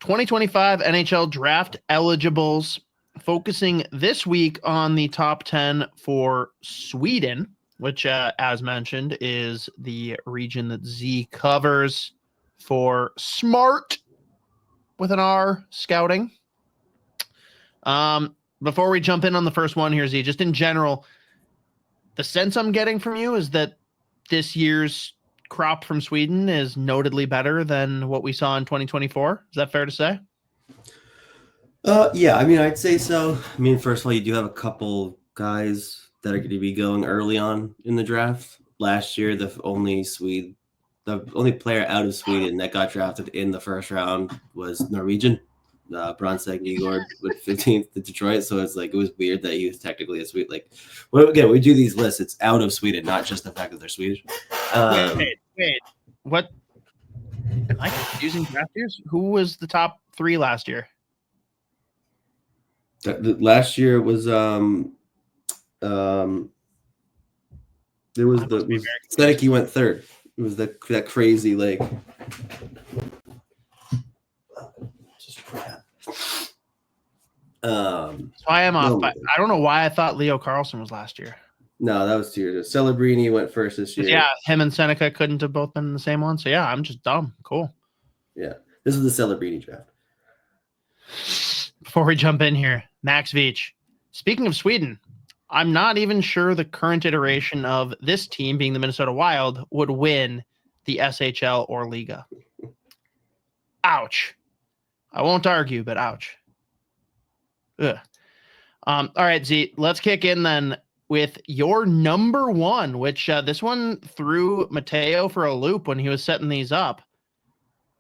2025 NHL draft eligibles, focusing this week on the top 10 for Sweden, which, as mentioned, is the region that Z covers for Smart with an R scouting. Before we jump in on the first one here, Z, just in general, the sense I'm getting from you is that this year's crop from Sweden is notably better than what we saw in 2024. Is that fair to say? Yeah, I mean, I'd say so. I mean, first of all, you do have a couple guys that are going to be going early on in the draft. Last year, the only player out of Sweden that got drafted in the first round was Norwegian. Bronsek Nygaard with 15th to Detroit. So it's like, it was weird that he was technically a Swede. Like, well, again, we do these lists. It's out of Sweden, not just the fact that they're Swedish. Wait. What? Am I confusing draft years? Who was the top 3 last year? Last year was there was Stenicky went 3rd. It was that crazy like. So I am off. I don't know why I thought Leo Carlson was last year. No, that was 2 years ago. Celebrini went first this year. Yeah, him and Seneca couldn't have both been in the same one. So yeah, I'm just dumb. Cool. Yeah, this is the Celebrini draft. Before we jump in here, Max Veach. Speaking of Sweden, I'm not even sure the current iteration of this team, being the Minnesota Wild, would win the SHL or Liga. Ouch. I won't argue, but ouch. Ugh. All right, Z, let's kick in then with your number 1, which this one threw Mateo for a loop when he was setting these up,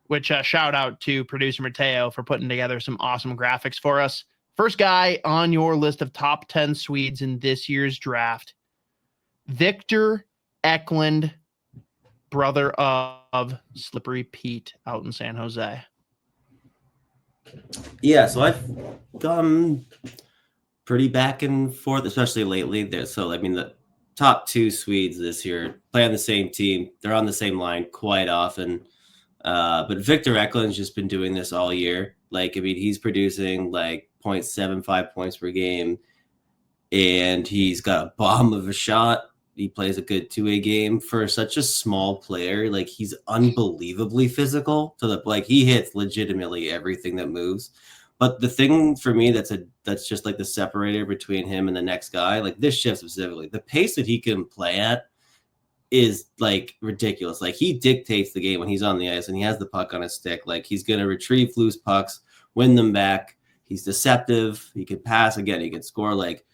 which shout out to producer Mateo for putting together some awesome graphics for us. First guy on your list of top 10 Swedes in this year's draft, Victor Eklund, brother of Slippery Pete out in San Jose. Yeah, so I've gone pretty back and forth, especially lately. So, I mean, the top 2 Swedes this year play on the same team. They're on the same line quite often. But Victor Eklund's just been doing this all year. Like, I mean, he's producing like 0.75 points per game, and he's got a bomb of a shot. He plays a good 2-way game for such a small player. Like, he's unbelievably physical like he hits legitimately everything that moves. But the thing for me that's just like the separator between him and the next guy, like this shift specifically, the pace that he can play at is like ridiculous. Like, he dictates the game when he's on the ice and he has the puck on his stick. Like, he's going to retrieve loose pucks, win them back. He's deceptive. He can pass again. He can score. Like,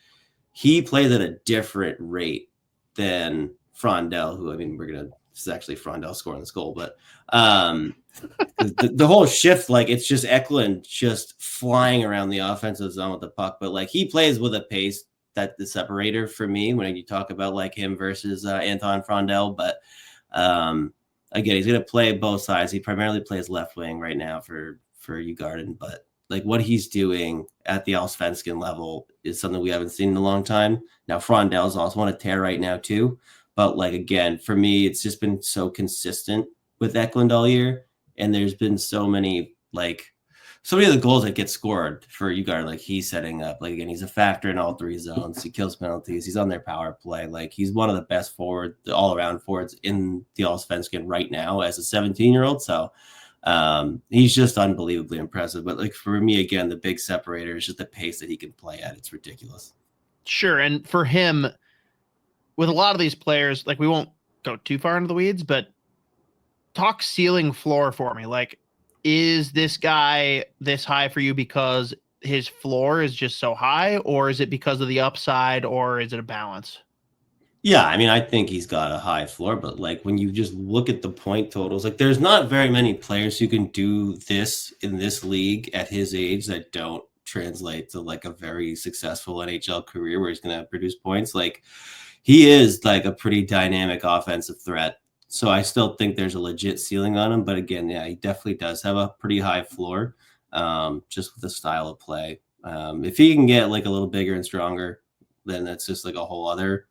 he plays at a different rate than Frondell, who, I mean, this is actually Frondell scoring this goal, but the whole shift, like, it's just Eklund just flying around the offensive zone with the puck. But like, he plays with a pace that the separator for me when you talk about like him versus Anton Frondell. But again, he's going to play both sides. He primarily plays left wing right now for Djurgården, but like what he's doing at the Allsvensken level is something we haven't seen in a long time. Now, Frondell's also on a tear right now too. But like, again, for me, it's just been so consistent with Eklund all year. And there's been so many of the goals that get scored for Djurgården, like he's setting up. Like, again, he's a factor in all 3 zones. He kills penalties. He's on their power play. Like, he's one of the best all-around forwards in the Allsvensken right now as a 17-year-old. So he's just unbelievably impressive. But like, for me, again, the big separator is just the pace that he can play at. It's ridiculous. Sure. And for him, with a lot of these players, like, we won't go too far into the weeds, but talk ceiling floor for me. Like, is this guy this high for you because his floor is just so high, or is it because of the upside, or is it a balance? Yeah, I mean, I think he's got a high floor, but like, when you just look at the point totals, like, there's not very many players who can do this in this league at his age that don't translate to like a very successful NHL career where he's going to produce points. Like, he is like a pretty dynamic offensive threat. So I still think there's a legit ceiling on him. But again, yeah, he definitely does have a pretty high floor, just with the style of play. If he can get like a little bigger and stronger, then that's just like a whole other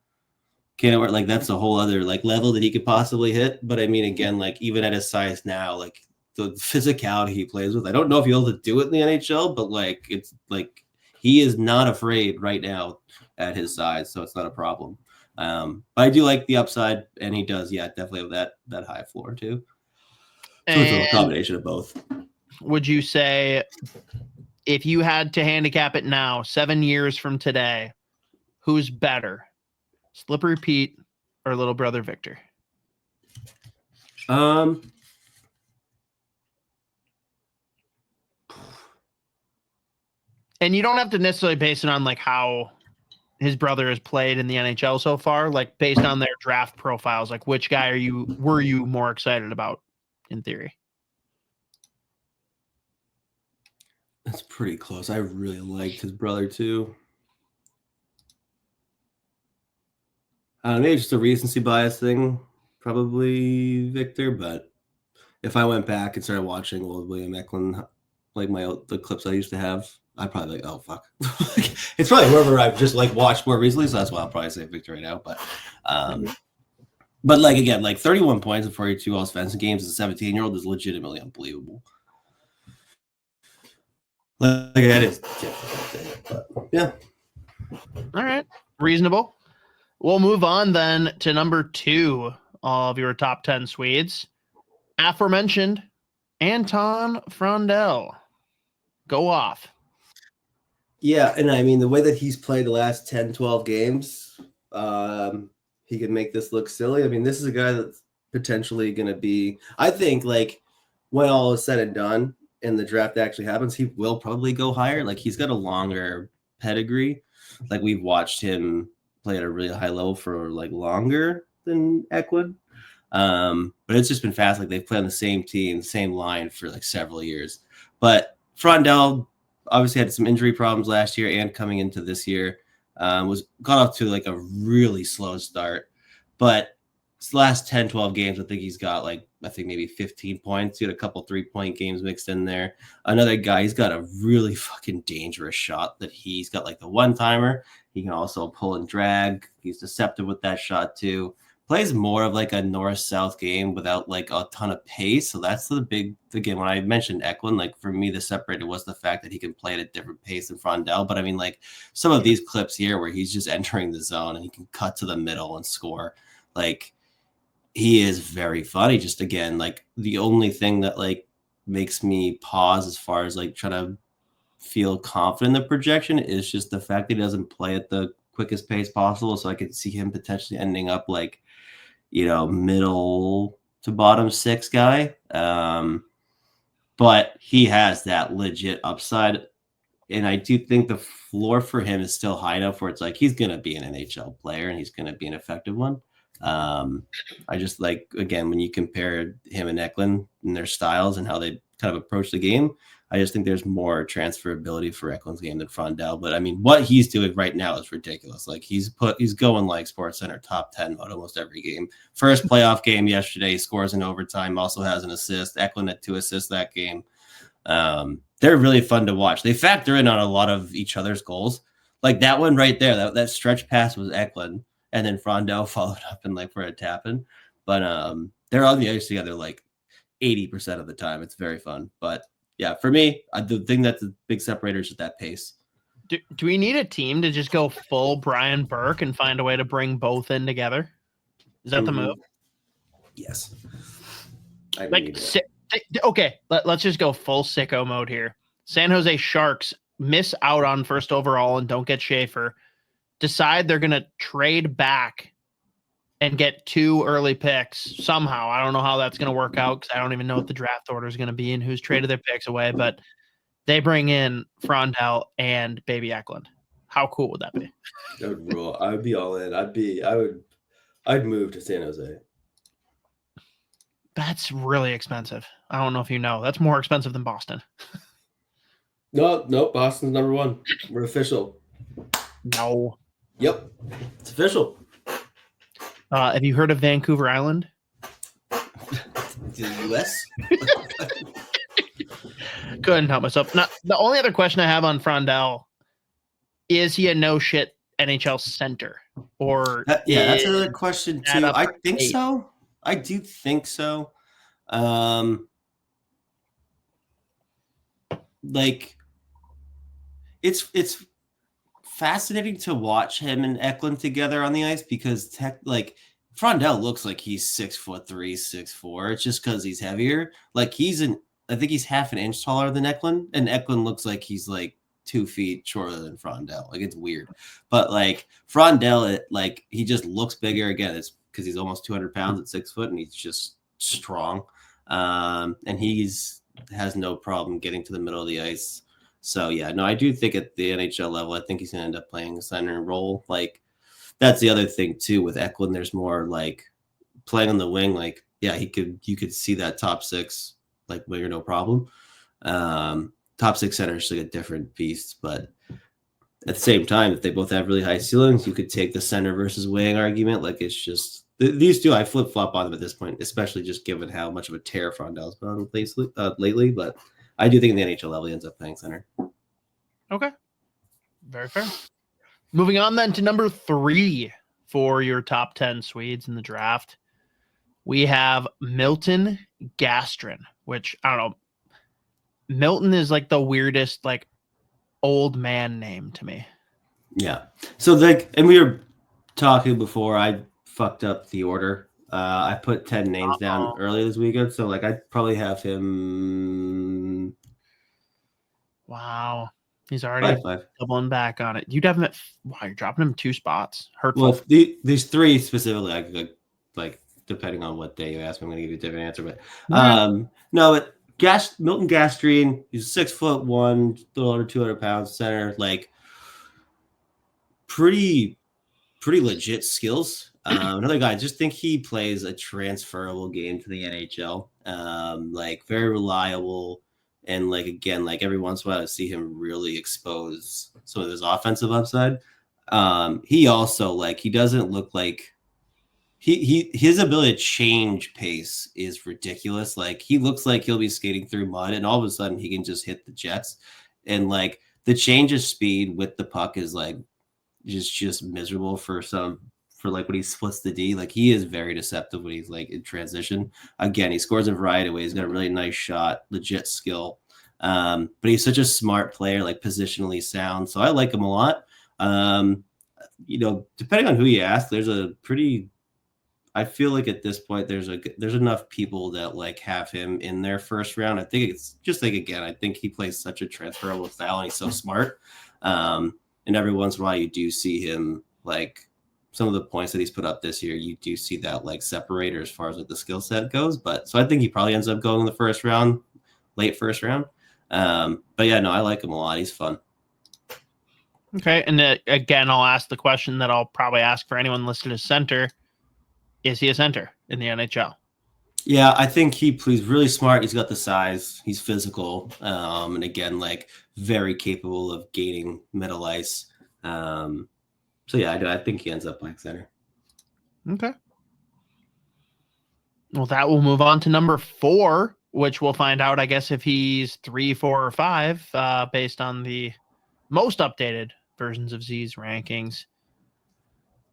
that's a whole other like level that he could possibly hit. But I mean, again, like, even at his size now, like, the physicality he plays with. I don't know if he'll be able to do it in the NHL, but like it's like he is not afraid right now at his size, so it's not a problem. But I do like the upside, and he does, definitely have that high floor too. So it's a combination of both. Would you say if you had to handicap it now, 7 years from today, who's better, Slippery Pete or little brother Victor? And you don't have to necessarily base it on like how his brother has played in the NHL so far, like based on their draft profiles, like which guy were you more excited about in theory? That's pretty close. I really liked his brother too. Maybe just a recency bias thing, probably Victor. But if I went back and started watching old William Eklund, like the clips I used to have, I'd probably like, oh fuck. It's probably whoever I've just like watched more recently, so that's why I'll probably say Victor right now. But like again, like 31 points in 42 Allsvensken games as a 17-year-old is legitimately unbelievable. Like that is difficult, but yeah. All right, reasonable. We'll move on then to number 2 of your top 10 Swedes. Aforementioned Anton Frondell. Go off. Yeah, and I mean, the way that he's played the last 10, 12 games, he could make this look silly. I mean, this is a guy that's potentially going to be, I think, like, when all is said and done and the draft actually happens, he will probably go higher. Like, he's got a longer pedigree. Like, we've watched him play at a really high level for, like, longer than Eklund. But it's just been fast. Like, they've played on the same team, same line for, like, several years. But Frondell obviously had some injury problems last year and coming into this year. Got off to like a really slow start. But his last 10, 12 games, I think he's got like, I think maybe 15 points. He had a couple 3-point games mixed in there. Another guy, he's got a really fucking dangerous shot that he's got like the one-timer. He can also pull and drag. He's deceptive with that shot too. Plays more of like a north-south game without like a ton of pace. So that's the big, again, when I mentioned Eklund, like for me, the separator was the fact that he can play at a different pace than Frondell. But I mean, like some of these clips here where he's just entering the zone and he can cut to the middle and score. Like he is very funny. Just again, like the only thing that like makes me pause as far as like trying to feel confident in the projection is just the fact that he doesn't play at the quickest pace possible. So I could see him potentially ending up like, you know, middle to bottom 6 guy. But he has that legit upside. And I do think the floor for him is still high enough where it's like he's going to be an NHL player and he's going to be an effective one. I just like, again, when you compare him and Eklund and their styles and how they kind of approach the game, I just think there's more transferability for Eklund's game than Frondell. But I mean, what he's doing right now is ridiculous. Like he's going like SportsCenter top 10 about almost every game. First playoff game yesterday, scores in overtime, also has an assist. Eklund had 2 assists that game. They're really fun to watch. They factor in on a lot of each other's goals. Like that one right there, that stretch pass was Eklund, and then Frondell followed up and like for a tap in. But they're on the ice together like 80% of the time. It's very fun. But yeah, for me, the thing that's the big separator is that pace. Do we need a team to just go full Brian Burke and find a way to bring both in together? Is that the move? Yes. Okay, let's just go full sicko mode here. San Jose Sharks miss out on first overall and don't get Schaefer. Decide they're going to trade back and get 2 early picks somehow. I don't know how that's going to work out because I don't even know what the draft order is going to be and who's traded their picks away, but they bring in Frondell and Baby Eklund. How cool would that be? That would rule. I would be all in. I'd move to San Jose. That's really expensive. I don't know if you know. That's more expensive than Boston. No, Boston's number 1. We're official. No. Yep. It's official. Have you heard of Vancouver Island? The U.S.? Couldn't help myself. Now, the only other question I have on Frondell is he a no shit NHL center? Or that's another question too. I think so. I do think so. like it's fascinating to watch him and Eklund together on the ice because Frondell looks like he's 6'3", 6'4". It's just because he's heavier. Like I think he's half an inch taller than Eklund, and Eklund looks like he's like 2 feet shorter than Frondell. Like it's weird, but like Frondell, he just looks bigger. Again, it's because he's almost 200 pounds at 6 foot, and he's just strong. And has no problem getting to the middle of the ice. So yeah, no, I do think at the NHL level, I think he's gonna end up playing a center role. Like that's the other thing too with Eklund. There's more like playing on the wing. Like yeah, you could see that top six like winger no problem. Top six center is like a different beast, but at the same time, if they both have really high ceilings, you could take the center versus wing argument. Like it's just these two, I flip flop on them at this point, especially just given how much of a tear Frondell's been on lately. But I do think in the NHL level, he ends up playing center. Okay, very fair. Moving on then to number 3 for your top 10 Swedes in the draft, we have Milton Gastrin, which I don't know. Milton is like the weirdest like old man name to me. Yeah. So and we were talking before I fucked up the order. I put 10 names down earlier this weekend, so like I'd probably have him. Wow, he's already 5. doubling back on it. You'd have him at you're dropping him 2 spots. Hurtful. Well, these 3 specifically, I could like depending on what day you ask me, I'm going to give you a different answer. But no, but Milton Gastrin, he's 6'1", a little under 200 pounds, center, like pretty legit skills. Another guy, I just think he plays a transferable game to the NHL. Like very reliable, and like again, like every once in a while I see him really expose some of his offensive upside. He also like he doesn't look like his ability to change pace is ridiculous. Like he looks like he'll be skating through mud, and all of a sudden he can just hit the jets, and like the change of speed with the puck is like just miserable for like when he splits the D. Like he is very deceptive when he's like in transition. Again, he scores a variety of ways. He's got a really nice shot, legit skill. But he's such a smart player, like positionally sound. So I like him a lot. Depending on who you ask, I feel like at this point there's enough people that like have him in their first round. I think it's just like, again, I think he plays such a transferable style and he's so smart. And every once in a while you do see him like some of the points that he's put up this year, you do see that like separator as far as like the skill set goes. But so I think he probably ends up going in the first round, late first round. But yeah, no, I like him a lot. He's fun. Okay. And again, I'll ask the question that I'll probably ask for anyone listed as center. Is he a center in the NHL? Yeah, I think he's really smart. He's got the size. He's physical. And again, like very capable of gaining middle ice. So yeah, I think he ends up playing center. Okay. Well, that will move on to number 4, which we'll find out, I guess, if he's 3, 4, or 5, based on the most updated versions of Z's rankings.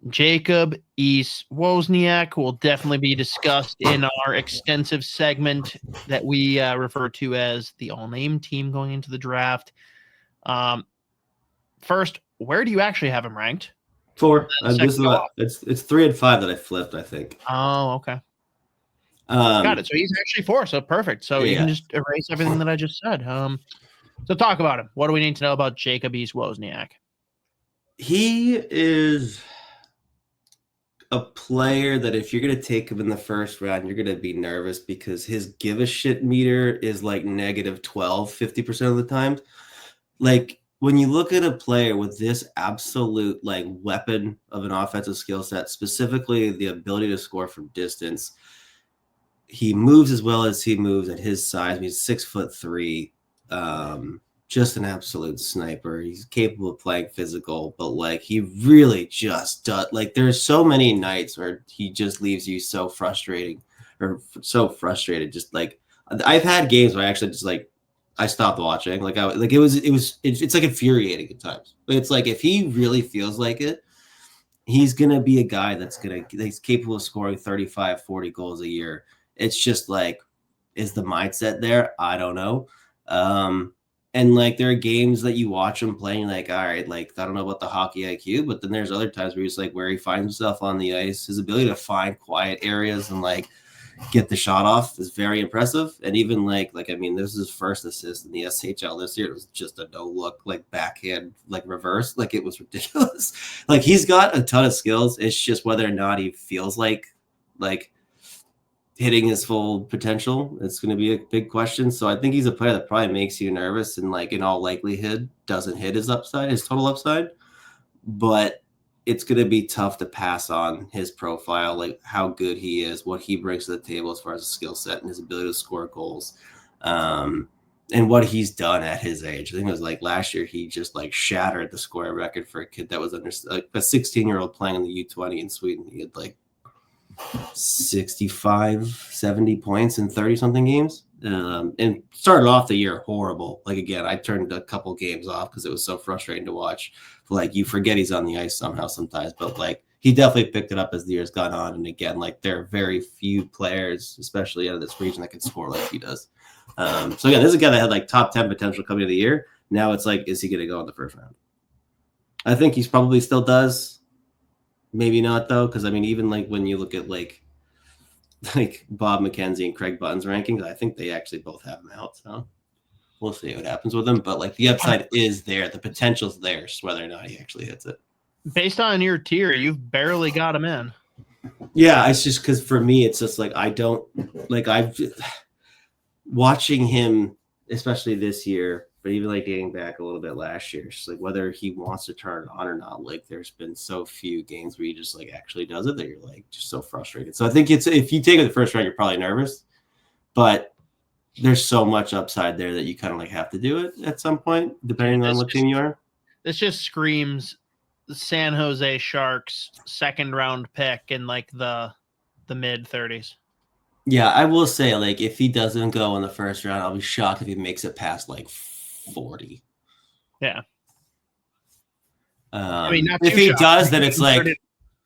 Jacob Wozniak will definitely be discussed in our extensive segment that we refer to as the all-name team going into the draft. First, where do you actually have him ranked? 4. It's 3 and 5 that I flipped, I think. Oh, okay. Got it. So he's actually 4. So perfect. So you can just erase everything that I just said. So talk about him. What do we need to know about Jacob Wozniak? He is a player that if you're going to take him in the first round, you're going to be nervous because his give a shit meter is like -12, 50% of the time. Like when you look at a player with this absolute like weapon of an offensive skill set, specifically the ability to score from distance, he moves as well as he moves at his size. He's 6'3", just an absolute sniper. He's capable of playing physical, but like he really just does. Like there's so many nights where he just leaves you so frustrated. Just like I've had games where I actually just like I stopped watching. It's like infuriating at times. But it's like if he really feels like it, he's gonna be a guy he's capable of scoring 35, 40 goals a year. It's just like, is the mindset there? I don't know. And like there are games that you watch him playing, like, all right, like I don't know about the hockey IQ, but then there's other times where he's like where he finds himself on the ice, his ability to find quiet areas and like get the shot off is very impressive. And even like I mean, this is his first assist in the SHL this year. It was just a no look, like backhand, like reverse, like it was ridiculous. Like he's got a ton of skills. It's just whether or not he feels like hitting his full potential. It's going to be a big question. So I think he's a player that probably makes you nervous and like in all likelihood doesn't hit his total upside, but it's going to be tough to pass on his profile, like how good he is, what he brings to the table as far as a skill set and his ability to score goals, and what he's done at his age. I think it was like last year, he just like shattered the scoring record for a kid that was under like a 16-year-old playing in the U20 in Sweden. He had like 65, 70 points in 30 something games. And started off the year horrible. Like again, I turned a couple games off because it was so frustrating to watch. Like you forget he's on the ice somehow sometimes, but like he definitely picked it up as the years gone on. And again, like there are very few players, especially out of this region, that can score like he does. So again, this is a guy that had like top 10 potential coming into the year. Now it's like, is he going to go in the first round? I think he's probably still does. Maybe not though, because I mean, even like when you look at like Bob McKenzie and Craig Button's rankings, I think they actually both have him out. So we'll see what happens with him. But like the upside is there, the potential's there, just whether or not he actually hits it. Based on your tier, you've barely got him in. Yeah, it's just because for me, it's just like I don't like I've watching him, especially this year. But even like dating back a little bit last year, just like whether he wants to turn it on or not, like there's been so few games where he just like actually does it that you're like just so frustrated. So I think it's if you take it the first round, you're probably nervous, but there's so much upside there that you kind of like have to do it at some point, depending on what team you are. This just screams San Jose Sharks second round pick in like the mid 30s. Yeah, I will say like if he doesn't go in the first round, I'll be shocked if he makes it past like 40. Yeah. I mean, if he does, then it's like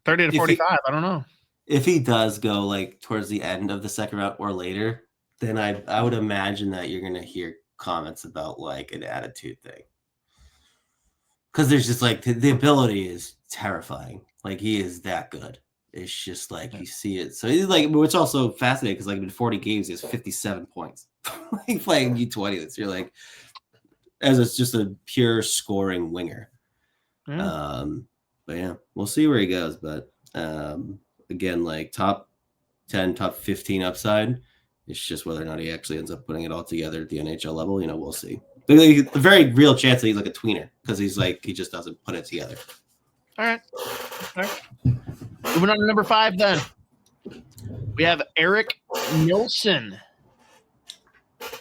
30 to 45. I don't know. If he does go like towards the end of the second round or later, then I would imagine that you're going to hear comments about like an attitude thing. Because there's just like the ability is terrifying. Like he is that good. It's just like you see it. So it's like, it's also fascinating because like in 40 games, he has 57 points. Like playing U20, that's you're like, as it's just a pure scoring winger. Yeah. But yeah, we'll see where he goes. But again, like top 10, top 15 upside. It's just whether or not he actually ends up putting it all together at the NHL level. You know, we'll see. But the very real chance that he's like a tweener because he's like he just doesn't put it together. All right. Moving on to number 5, then we have Eric Nilson.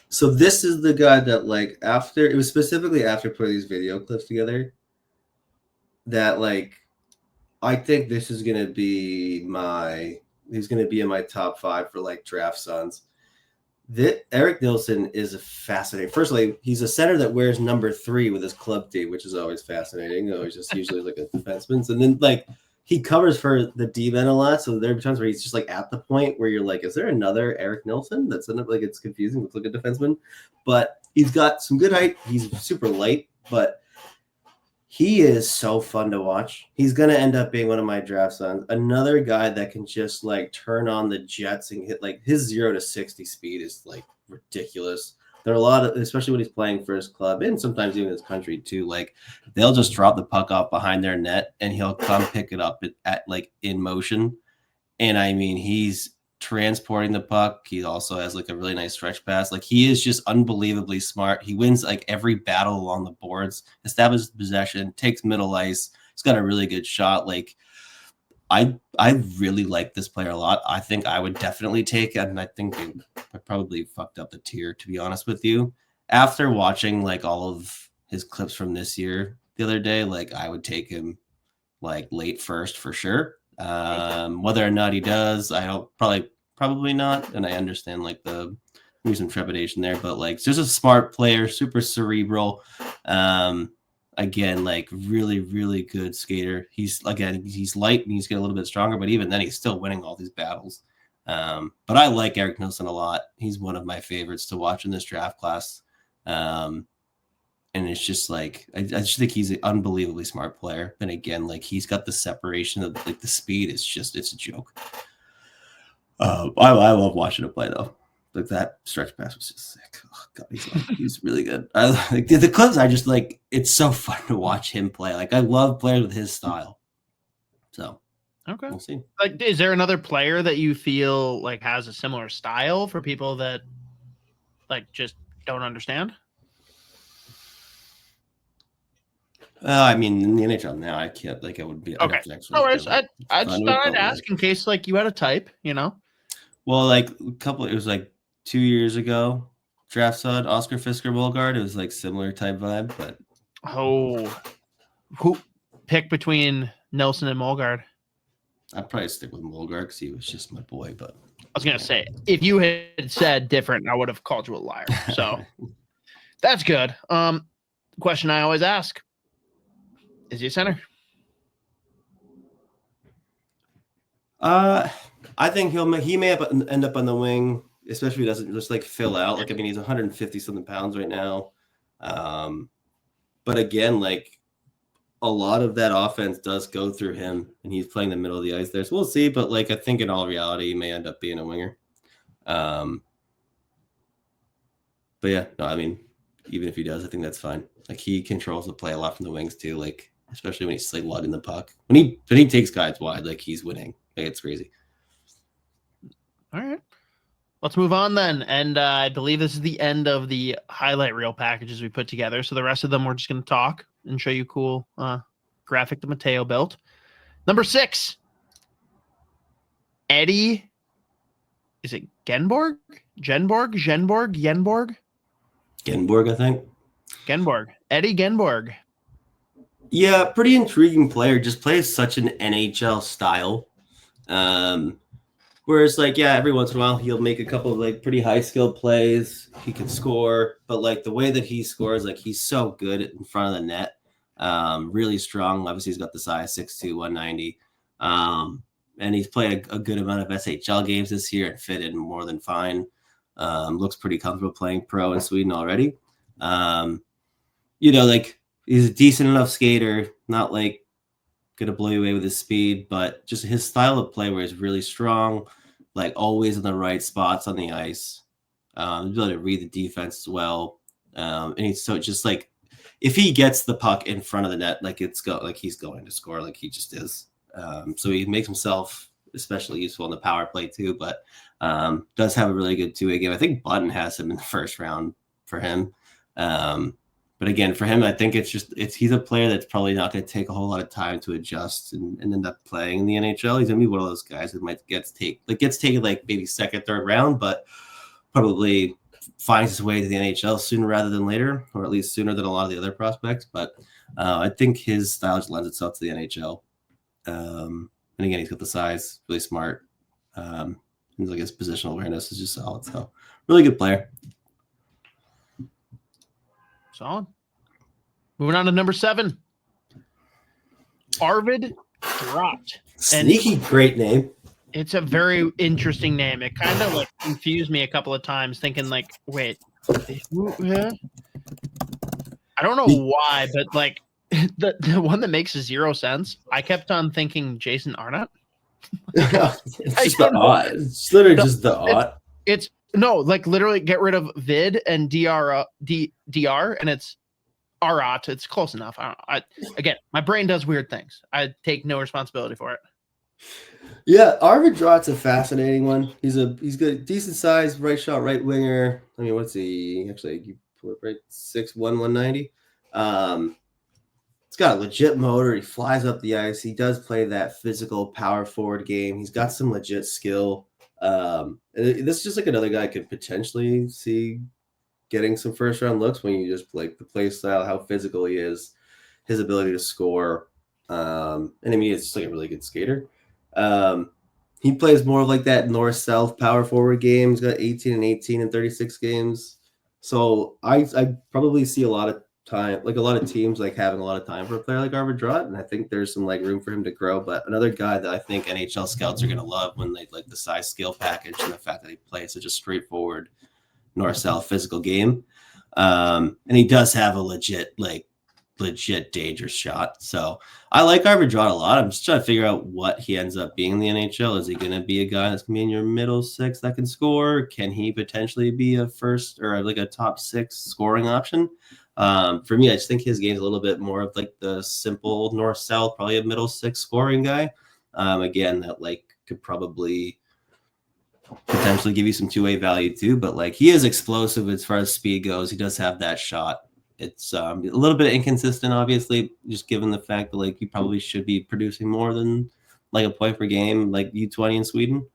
So this is the guy that like after it was specifically after putting these video clips together that like I think this is gonna be he's gonna be in my top 5 for like draft sons. Eric Nilson is fascinating. Firstly, he's a center that wears number 3 with his club team, which is always fascinating. He's just usually like a defenseman, and then like he covers for the D-men a lot. So there are times where he's just like at the point where you're like, is there another Eric Nilson? That's like it's confusing. Looks like a defenseman, but he's got some good height. He's super light, but he is so fun to watch. He's going to end up being one of my draft sons. Another guy that can just like turn on the jets and hit like his 0 to 60 speed is like ridiculous. There are a lot of, especially when he's playing for his club and sometimes even his country too, like they'll just drop the puck off behind their net and he'll come pick it up at like in motion. And I mean, he's transporting the puck. He also has like a really nice stretch pass. Like he is just unbelievably smart. He wins like every battle along the boards, establishes possession, takes middle ice. He's got a really good shot. Like I really like this player a lot. I think I would definitely take, and I think I probably fucked up the tier, to be honest with you. After watching like all of his clips from this year the other day, like I would take him like late first for sure. Whether or not he does, I don't probably not. And I understand like there's some trepidation there, but like just a smart player, super cerebral. Again, like really, really good skater. He's light and he's getting a little bit stronger, but even then he's still winning all these battles. But I like Eric Nilson a lot. He's one of my favorites to watch in this draft class. And it's just like I just think he's an unbelievably smart player. And again, like he's got the separation of like the speed. It's a joke. I love watching him play though. Like that stretch pass was just sick. Oh God, he's really good. I like the clips. I just like it's so fun to watch him play. Like I love players with his style. So okay, we'll see. Like, is there another player that you feel like has a similar style for people that like just don't understand? I mean, in the NHL now, I can't like I would be okay. No worries. I just thought I'd ask in case like you had a type, you know. Well, like it was like 2 years ago, draft stud Oscar Fisker Wolgaard. It was like similar type vibe, but who pick between Nilson and Wolgaard? I'd probably stick with Wolgaard because he was just my boy. But I was gonna say if you had said different, I would have called you a liar. So that's good. Question I always ask: is he a center? I think he may end up on the wing, especially if he doesn't just like fill out. Like I mean, he's 150 something pounds right now. But again, like a lot of that offense does go through him, and he's playing the middle of the ice there. So we'll see. But like I think in all reality, he may end up being a winger. But yeah, no, I mean, even if he does, I think that's fine. Like he controls the play a lot from the wings too. Like especially when he's like lugging the puck. When he takes guys wide, like he's winning. Like it's crazy. All right. Let's move on then. And I believe this is the end of the highlight reel packages we put together. So the rest of them, we're just going to talk and show you cool graphic that Mateo built. Number 6, Eddie. Is it Genborg? Genborg, I think. Genborg. Eddie Genborg. Yeah, pretty intriguing player. Just plays such an NHL style. Whereas, like, yeah, every once in a while he'll make a couple of like pretty high skilled plays. He can score, but like the way that he scores, like he's so good in front of the net. Really strong. Obviously, he's got the size 6'2", 190. And he's played a good amount of SHL games this year and fit in more than fine. Looks pretty comfortable playing pro in Sweden already. You know, like he's a decent enough skater, not like gonna blow you away with his speed, but just his style of play where he's really strong, like always in the right spots on the ice. He's able to read the defense as well. And he's so just like if he gets the puck in front of the net, like he's going to score, like he just is. So he makes himself especially useful in the power play too, but does have a really good two-way game. I think Button has him in the first round for him. But again, for him, I think he's a player that's probably not going to take a whole lot of time to adjust and end up playing in the NHL. He's going to be one of those guys that might gets taken like maybe second, third round, but probably finds his way to the NHL sooner rather than later, or at least sooner than a lot of the other prospects. But I think his style just lends itself to the NHL. And again, he's got the size, really smart. He's like his positional awareness is just solid. So really good player. Solid. Moving on to number 7, Arvid Drott. Sneaky great name. It's a very interesting name. It kind of like confused me a couple of times, thinking like, wait, I don't know why, but like the one that makes 0 sense. I kept on thinking Jason Arnott. It's just the odd. It's literally just the odd. It's no, like literally get rid of vid and dr, and it's Arot. It's close enough. Again, my brain does weird things. I take no responsibility for it. Yeah, Arvid Drott's a fascinating one. He's got decent size, right shot, right winger. I mean, what's he actually? You pull it right 6'1", 190. He's got a legit motor. He flies up the ice. He does play that physical power forward game. He's got some legit skill. This is just like another guy I could potentially see getting some first round looks when you just like the play style, how physical he is, his ability to score. And I mean, it's just like a really good skater. He plays more of like that north-south power forward game. He's got 18 and 18 in 36 games. So I probably see a lot of time, like a lot of teams like having a lot of time for a player like Arvid Drott, and I think there's some like room for him to grow. But another guy that I think NHL scouts are going to love when they like the size skill package and the fact that he plays such a straightforward north-south physical game. And he does have a legit dangerous shot. So I like Arvid Drott a lot. I'm just trying to figure out what he ends up being in the NHL. Is he going to be a guy that's going to be in your middle six that can score? Can he potentially be a first or like a top six scoring option? For me, I just think his game's a little bit more of like the simple north-south, probably a middle six scoring guy. Again, that like could probably potentially give you some two-way value too, but like he is explosive as far as speed goes. He does have that shot. It's a little bit inconsistent, obviously, just given the fact that like you probably should be producing more than like a point per game, like U20 in Sweden.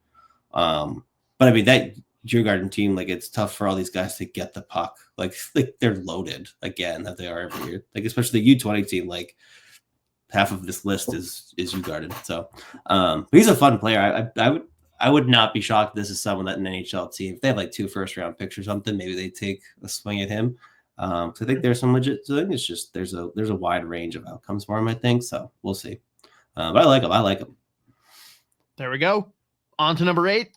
But I mean that Djurgården team, like it's tough for all these guys to get the puck. Like they're loaded again, that they are every year. Like especially the U20 team, like half of this list is Djurgården. So but he's a fun player. I would not be shocked if this is someone that an NHL team, if they have like 2 first-round picks or something, maybe they take a swing at him. So I think there's some legit. So I think it's just there's a wide range of outcomes for him. I think so. We'll see. But I like him. I like him. There we go. On to number 8.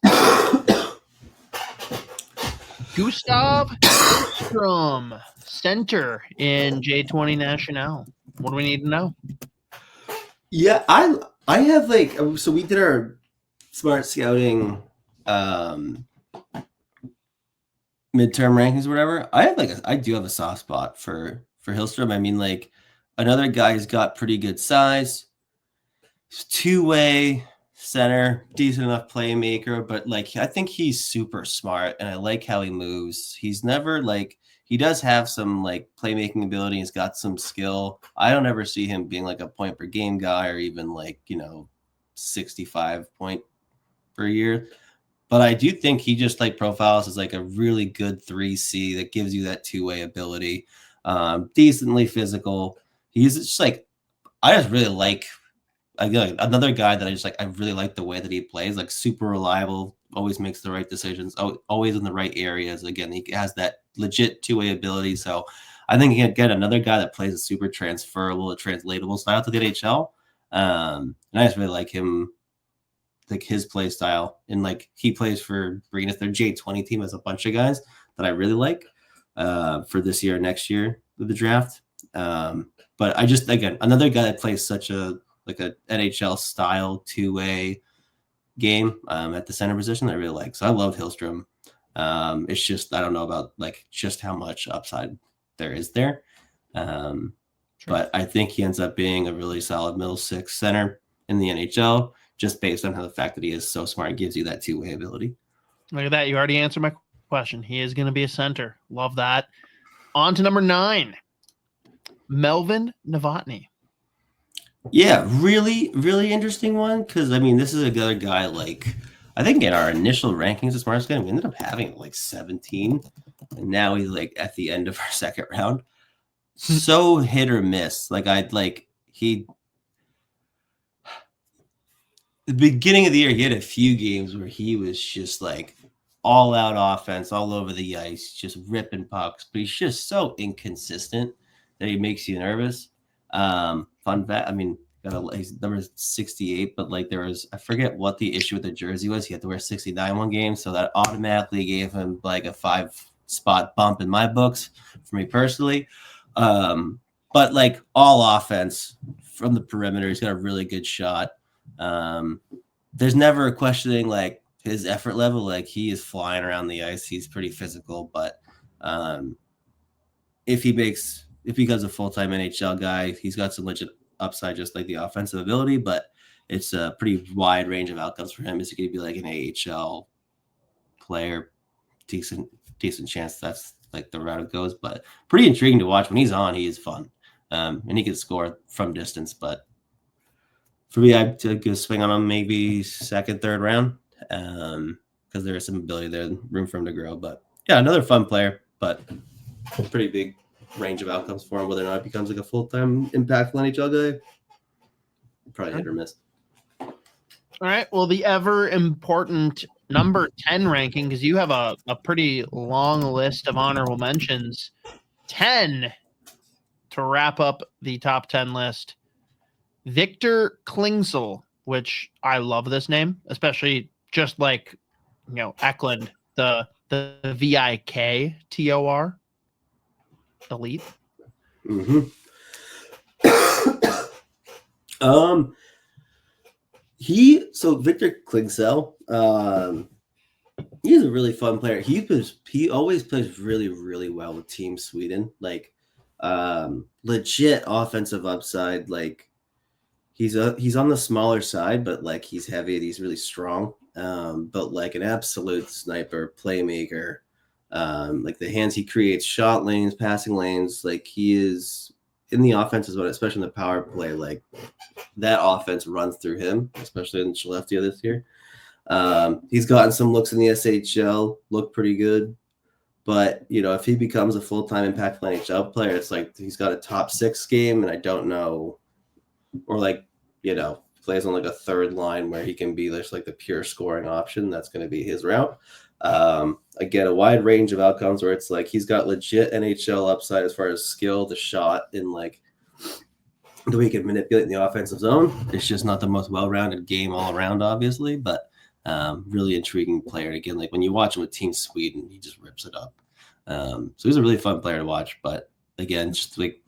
Gustav Ekstrom, center in J20 National. What do we need to know? Yeah, I have like so we did our smart scouting midterm rankings or whatever. I do have a soft spot for Hillstrom. I mean, like another guy who's got pretty good size, two-way center, decent enough playmaker, but like I think he's super smart and I like how he moves. He's never like he does have some like playmaking ability. He's got some skill. I don't ever see him being like a point per game guy or even like 65 point per year. But I do think he just like profiles as like a really good 3C that gives you that two-way ability. Decently physical. He's just like I just really like another guy that I really like the way that he plays, like super reliable, always makes the right decisions, always in the right areas. Again, he has that legit two-way ability. So I think he can get another guy that plays a super transferable, translatable style to the NHL. And I just really like him, like his play style. And like he plays for Breenis. Their J20 team has a bunch of guys that I really like for this year, next year with the draft. But I just, again, another guy that plays such a NHL style two-way game at the center position I really like. So I love Hillstrom. It's just I don't know about like just how much upside there is there. But I think he ends up being a really solid middle six center in the NHL just based on how the fact that he is so smart gives you that two-way ability. Look at that. You already answered my question. He is going to be a center. Love that. On to number 9. Melvin Novotny. Yeah, really, really interesting one. Because, I mean, this is another guy, like, I think in our initial rankings of Smartest Guy, we ended up having like 17. And now he's like at the end of our second round. So hit or miss. Like, the beginning of the year, he had a few games where he was just like all out offense, all over the ice, just ripping pucks. But he's just so inconsistent that he makes you nervous. Fun fact, I mean, he's number 68, but like there was, I forget what the issue with the jersey was. He had to wear 69 one game, so that automatically gave him like a 5-spot bump in my books for me personally. But like all offense from the perimeter, he's got a really good shot. There's never a questioning like his effort level. Like he is flying around the ice. He's pretty physical, but if he becomes a full-time NHL guy, he's got some legit upside, just like the offensive ability, but it's a pretty wide range of outcomes for him. Is he going to be like an AHL player? Decent chance that's like the route it goes, but pretty intriguing to watch. When he's on, he is fun. And he can score from distance, but for me, I'd take a swing on him maybe second, third round because there is some ability there, room for him to grow. But yeah, another fun player, but pretty big range of outcomes for him. Whether or not it becomes like a full-time impactful NHL guy, probably hit or miss. All right. Well, the ever important number 10 ranking, because you have a pretty long list of honorable mentions. 10 to wrap up the top 10 list. Victor Klingsell, which I love this name, especially just like, Eklund, the VIKTOR. elite? Mm-hmm. Victor Klingsell, he's a really fun player. He always plays really, really well with Team Sweden. Like, legit offensive upside. Like, he's on the smaller side, but like he's heavy and he's really strong. But like an absolute sniper, playmaker. Like the hands he creates, shot lanes, passing lanes. Like he is in the offense as well, especially in the power play. Like that offense runs through him, especially in Skellefteå this year. He's gotten some looks in the SHL, look pretty good. But, you know, if he becomes a full-time impactful NHL player, it's like he's got a top 6 game, and I don't know. Or, like, you know, plays on, like, a third line where he can be just, like, the pure scoring option. That's going to be his route. Again, a wide range of outcomes where it's like he's got legit NHL upside as far as skill, the shot, and, like, the way he can manipulate in the offensive zone. It's just not the most well-rounded game all around, obviously, but really intriguing player. And again, like when you watch him with Team Sweden, he just rips it up. So he's a really fun player to watch. But again, just like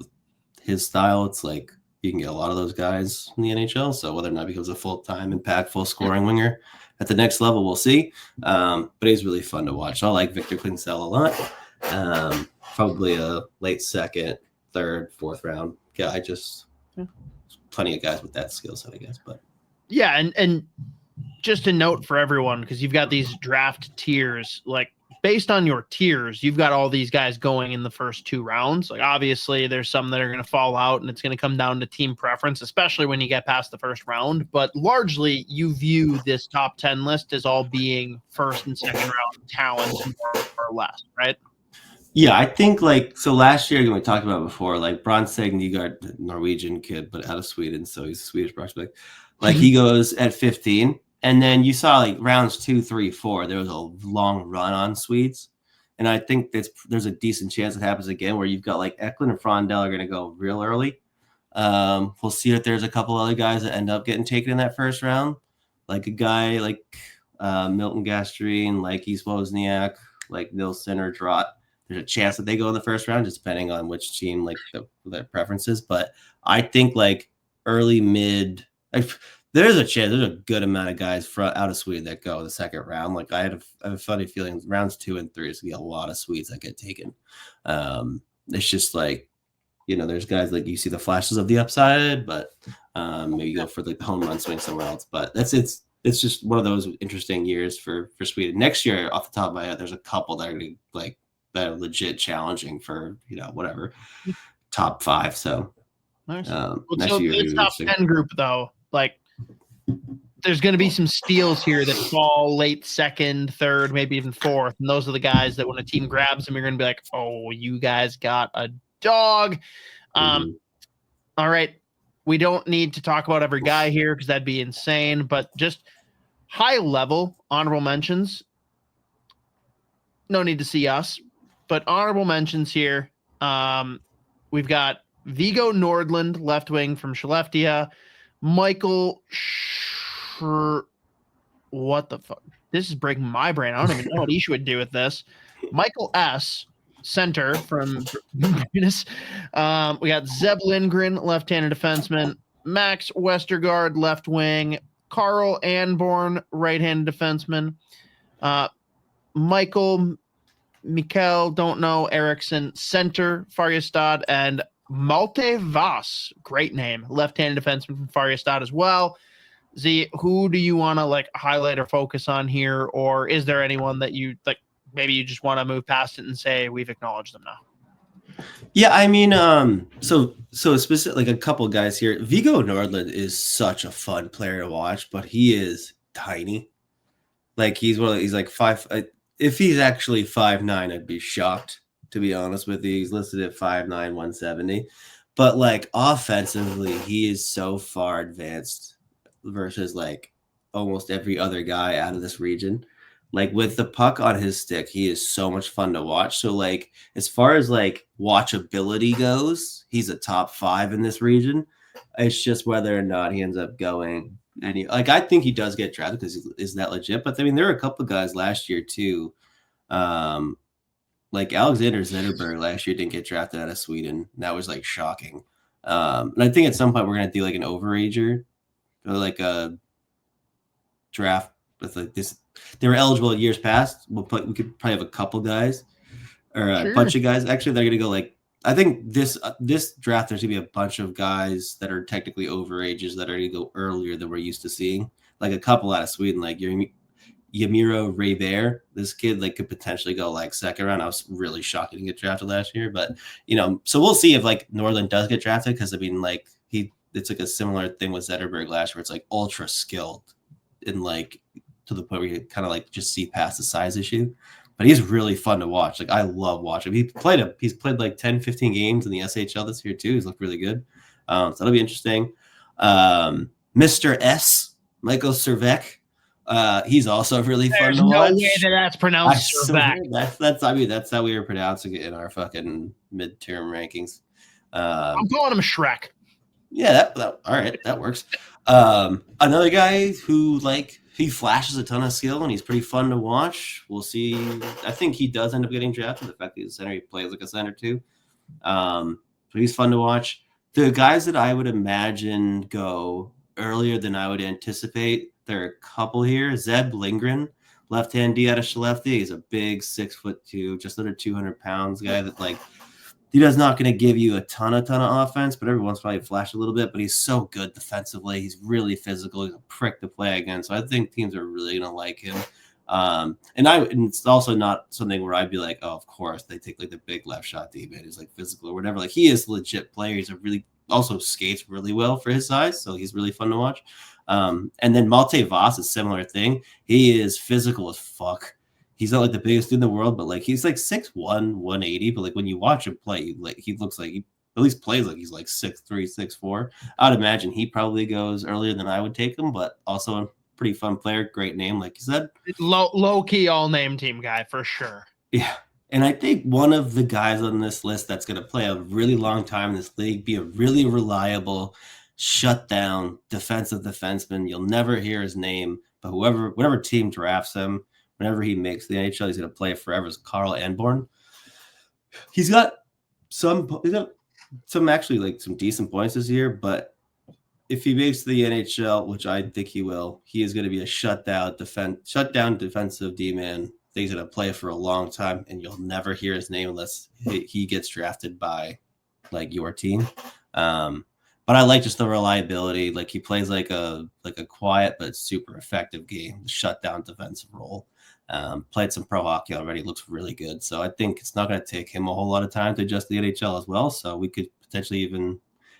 his style, it's like you can get a lot of those guys in the NHL. So whether or not he becomes a full-time, impactful scoring winger at the next level, we'll see. But he's really fun to watch. So I like Victor Klingsell a lot. Probably a late second, third, fourth round guy. Just plenty of guys with that skill set, I guess. But yeah, and just a note for everyone, because you've got these draft tiers, like based on your tiers, you've got all these guys going in the first 2 rounds. Like obviously there's some that are going to fall out and it's going to come down to team preference, especially when you get past the first round. But largely you view this top 10 list as all being first and second round talents more or less, right? yeah, I think like, so last year, we talked about before, like Bronseg Nygaard, Norwegian kid, but out of Sweden. So he's a Swedish prospect. Like he goes at 15. And then you saw like rounds 2, 3, 4, there was a long run on Swedes. And I think there's a decent chance it happens again where you've got like Eklund and Frondell are going to go real early. We'll see if there's a couple other guys that end up getting taken in that first round. Like a guy like Milton Gastrin, like wozniak, like Nilson or Drott. There's a chance that they go in the first round, just depending on which team, like their preferences. But I think like early, mid, there's a chance. There's a good amount of guys out of Sweden that go in the second round. Like I have a funny feeling rounds 2 and 3 is gonna be a lot of Swedes that get taken. It's just like, you know, there's guys like you see the flashes of the upside, but maybe go for like the home run swing somewhere else. But it's just one of those interesting years for Sweden. Next year, off the top of my head, there's a couple that are gonna like that are legit challenging for, you know, whatever top 5. So nice. Next so year, this top 10 group though, like there's going to be some steals here that fall late second, third, maybe even fourth. And those are the guys that when a team grabs them, you're going to be like, oh, you guys got a dog. All right. We don't need to talk about every guy here because that'd be insane, but just high level honorable mentions. No need to see us, but honorable mentions here. We've got Viggo Nordlund, left wing from Skellefteå. Michael what the fuck? This is breaking my brain. I don't even know what Isha would do with this. Michael S., center from Venus. We got Zeb Lindgren, left-handed defenseman. Max Westergaard, left wing. Carl Anborn, right-handed defenseman. Michael don't know, Eriksson, center, Färjestad, and Malte Voss, great name, left-handed defenseman from Färjestad as well. Z, who do you want to like highlight or focus on here, or is there anyone that you like? Maybe you just want to move past it and say we've acknowledged them now. Yeah, I mean, so specific, like a couple guys here. Viggo Nordlund is such a fun player to watch, but he is tiny. Like he's like 5. If he's actually 5'9", I'd be shocked, to be honest with you. He's listed at 5'9", 170. But like offensively, he is so far advanced versus like almost every other guy out of this region. Like with the puck on his stick, he is so much fun to watch. So like as far as like watchability goes, he's a top 5 in this region. It's just whether or not he ends up going any. Like I think he does get drafted because he is that legit. But I mean, there are a couple of guys last year too. like Alexander Zetterberg last year didn't get drafted out of Sweden. That was like shocking. And I think at some point we're gonna do like an overager or like a draft with like this. They were eligible years past. We could probably have a couple guys or a bunch of guys. Actually, they're gonna go like I think this draft there's gonna be a bunch of guys that are technically overages that are gonna go earlier than we're used to seeing. Like a couple out of Sweden, like Yamiro Raybear. This kid like could potentially go like second round. I was really shocked he didn't get drafted last year, but so we'll see if like Norland does get drafted because I mean like it's like a similar thing with Zetterberg last year. It's like ultra skilled and like to the point where you kind of like just see past the size issue. But he's really fun to watch. Like I love watching him. He's played like 10, 15 games in the SHL this year too. He's looked really good. So that'll be interesting. Mr. S, Michael Cervec. He's also really fun to watch. There's no way that's pronounced Cervec. That's how we were pronouncing it in our fucking midterm rankings. I'm calling him Shrek. Yeah, all right, that works. Another guy who like he flashes a ton of skill and he's pretty fun to watch. We'll see. I think he does end up getting drafted. The fact that he's a center, he plays like a center too. But he's fun to watch. The guys that I would imagine go earlier than I would anticipate. There are a couple here. Zeb Lindgren, left-hand D out of Skellefteå. He's a big 6'2", just under 200 pounds guy that like he does not going to give you a ton of offense, but every once in a while he flash a little bit. But he's so good defensively. He's really physical. He's a prick to play against. So I think teams are really going to like him. And it's also not something where I'd be like, oh, of course they take like the big left shot D-man who's like physical or whatever. Like he is a legit player. He's a really also skates really well for his size, so he's really fun to watch. And then Malte Voss is a similar thing. He is physical as fuck. He's not like the biggest dude in the world, but like he's like 6'1", 180. But like when you watch him play, like he looks like he at least plays like he's like 6'3", 6'4". I would imagine he probably goes earlier than I would take him, but also a pretty fun player, great name, like you said. Low key all name team guy for sure. Yeah. And I think one of the guys on this list that's going to play a really long time in this league, be a really reliable, shutdown defensive defenseman. You'll never hear his name, but whatever team drafts him, whenever he makes the NHL, he's going to play forever. Is Carl Anborn. He's got some actually like some decent points this year, but if he makes the NHL, which I think he will, he is going to be a shutdown defensive D-man. He's going to play for a long time, and you'll never hear his name unless he gets drafted by like your team. But I like just the reliability. Like he plays like a quiet but super effective game, shutdown defensive role. Played some pro hockey already, looks really good. So I think it's not going to take him a whole lot of time to adjust the NHL as well. So we could potentially even,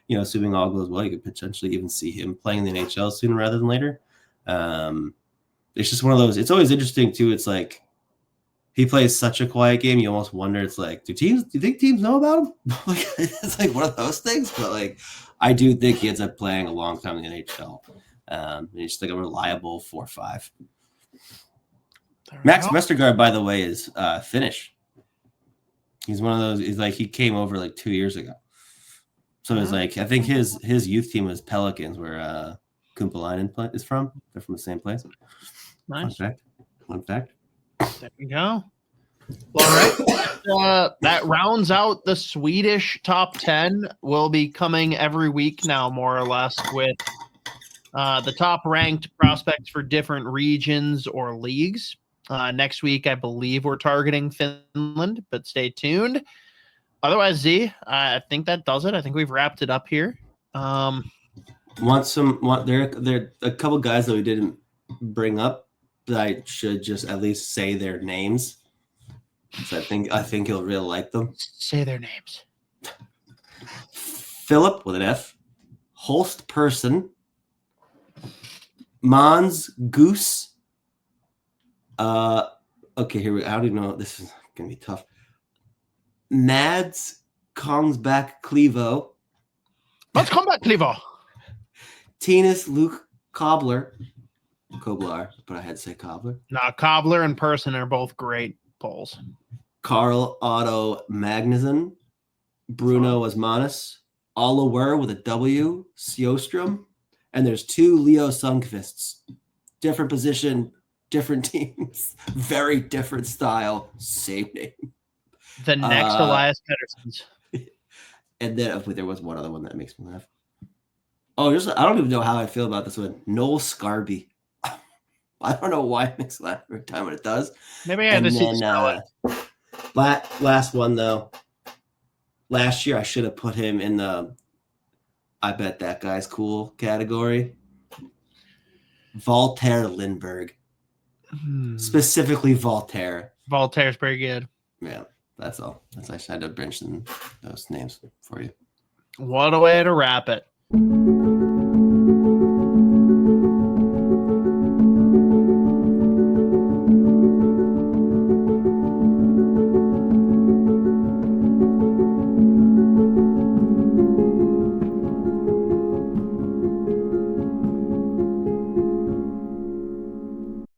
assuming all goes well, you could potentially even see him playing in the NHL sooner rather than later. It's just one of those. It's always interesting too. It's like he plays such a quiet game. You almost wonder. It's like, do you think teams know about him? Like, it's like one of those things. But like, I do think he ends up playing a long time in the NHL. And he's just like a reliable 4-5. Max Vestergaard, by the way, is Finnish. He's one of those. He's like he came over like 2 years ago. So it's like I think his youth team was Pelicans, where Kumpalainen is from. They're from the same place. Nice. Fun fact. There you go. All right. That rounds out the Swedish top 10. Will be coming every week now, more or less, with the top ranked prospects for different regions or leagues. Next week, I believe we're targeting Finland, but stay tuned. Otherwise, Z, I think that does it. I think we've wrapped it up here. There are a couple guys that we didn't bring up that I should just at least say their names. So I think you'll really like them. Say their names. Philip with an F, Holst Person, Mons Goose. Okay, here we go. I don't even know. This is gonna be tough. Mads Kongsback Clevo. Let's come back, Clevo. Tinus Luke Koblar, but I had to say Koblar. Nah, Cobbler and Person are both great polls. Carl Otto Magnuson, Bruno Asmanis, Oliver with a W, Sjöström, and there's 2 Leo Sundqvists. Different position, different teams, very different style, same name. The next Elias Pettersson's. And then there was one other one that makes me laugh. Oh, I don't even know how I feel about this one. Noel Scarby. I don't know why it makes me laugh every time, but it does. Maybe I had to see last one though. Last year I should have put him in the I bet that guy's cool category. Voltaire Lindbergh. Specifically Voltaire. Voltaire's pretty good. Yeah, that's all. I had to mention those names for you. What a way to wrap it.